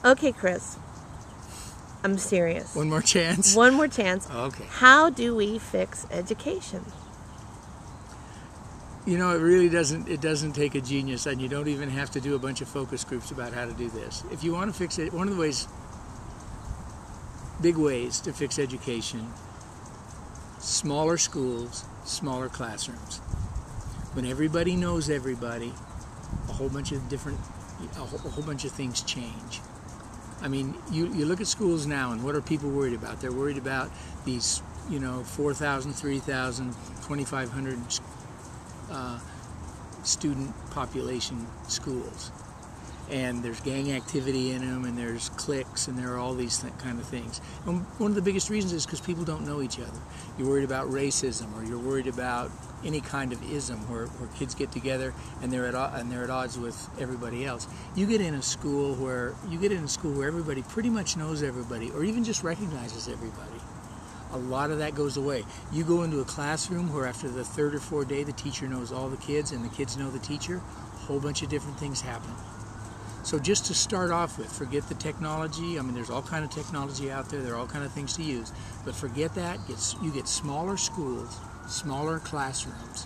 Okay, Chris. I'm serious. One more chance? One more chance. Okay. How do we fix education? You know, it really doesn't take a genius, and you don't even have to do a bunch of focus groups about how to do this. If you want to fix it, one of the big ways to fix education, smaller schools, smaller classrooms. When everybody knows everybody, a whole bunch of things change. I mean, you look at schools now, and what are people worried about? They're worried about these, 4,000, 3,000, 2,500 student population schools. And there's gang activity in them, and there's cliques, and there are all these kind of things. And one of the biggest reasons is because people don't know each other. You're worried about racism, or you're worried about any kind of ism where kids get together and they're at odds with everybody else. You get in a school where everybody pretty much knows everybody, or even just recognizes everybody. A lot of that goes away. You go into a classroom where after the third or fourth day the teacher knows all the kids and the kids know the teacher, a whole bunch of different things happen. So just to start off with, forget the technology. I mean, there's all kind of technology out there. There are all kind of things to use. But forget that. You get smaller schools, smaller classrooms,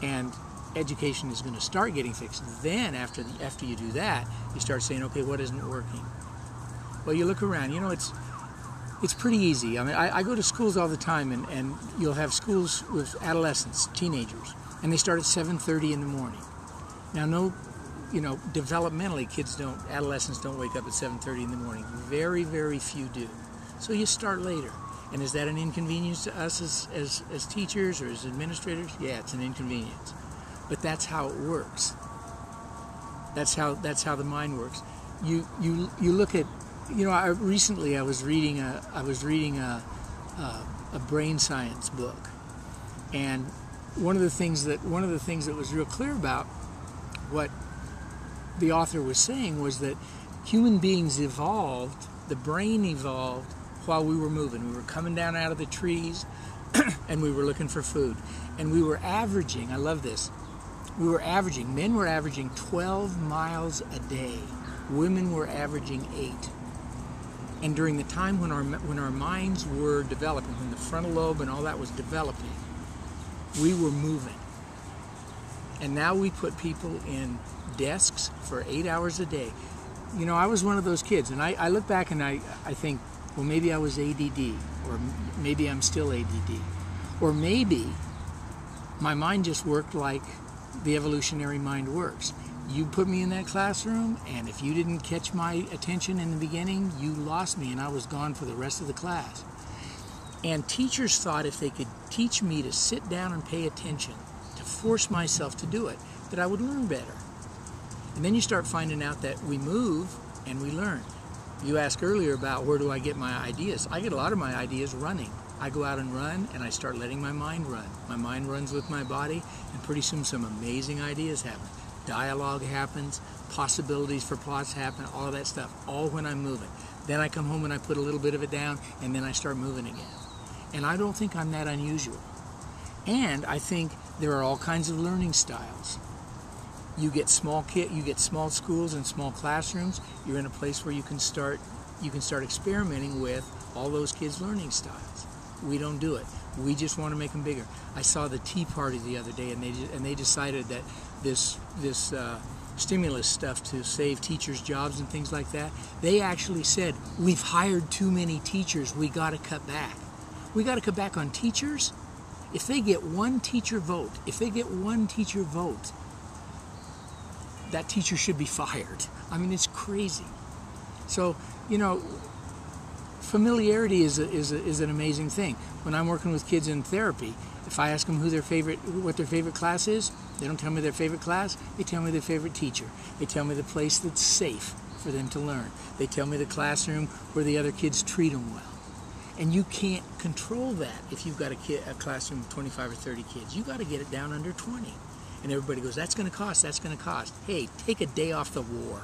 and education is going to start getting fixed. Then after you do that, you start saying, okay, what isn't working? Well, you look around. It's pretty easy. I mean, I go to schools all the time, and you'll have schools with adolescents, teenagers, and they start at 7:30 in the morning. Now, developmentally, adolescents don't wake up at 7:30 in the morning. Very, very few do. So you start later. And is that an inconvenience to us as teachers or as administrators? Yeah, it's an inconvenience. But that's how it works. That's how the mind works. You look at, recently I was reading a brain science book, and one of the things that was real clear about what the author was saying was that human beings evolved, the brain evolved while we were moving. We were coming down out of the trees and we were looking for food. And we were averaging, I love this, men were averaging 12 miles a day. Women were averaging 8. And during the time when our minds were developing, when the frontal lobe and all that was developing, we were moving. And now we put people in desks for 8 hours a day. I was one of those kids, and I look back and I think, well, maybe I was ADD, or maybe I'm still ADD, or maybe my mind just worked like the evolutionary mind works. You put me in that classroom, and if you didn't catch my attention in the beginning, you lost me, and I was gone for the rest of the class. And teachers thought if they could teach me to sit down and pay attention, to force myself to do it, that I would learn better. And then you start finding out that we move and we learn. You asked earlier about where do I get my ideas. I get a lot of my ideas running. I go out and run, and I start letting my mind run. My mind runs with my body, and pretty soon some amazing ideas happen. Dialogue happens, possibilities for plots happen, all of that stuff, all when I'm moving. Then I come home and I put a little bit of it down, and then I start moving again. And I don't think I'm that unusual. And I think there are all kinds of learning styles. You get small schools and small classrooms. You're in a place where you can start experimenting with all those kids' learning styles. We don't do it. We just want to make them bigger. I saw the Tea Party the other day, and they decided that this stimulus stuff to save teachers' jobs and things like that. They actually said, we've hired too many teachers. We got to cut back. We got to cut back on teachers. If they get one teacher vote, that teacher should be fired. I mean, it's crazy. So, familiarity is an amazing thing. When I'm working with kids in therapy, if I ask them what their favorite class is, they don't tell me their favorite class. They tell me their favorite teacher. They tell me the place that's safe for them to learn. They tell me the classroom where the other kids treat them well. And you can't control that if you've got a classroom of 25 or 30 kids. You've got to get it down under 20. And everybody goes, that's going to cost. Hey, take a day off the war.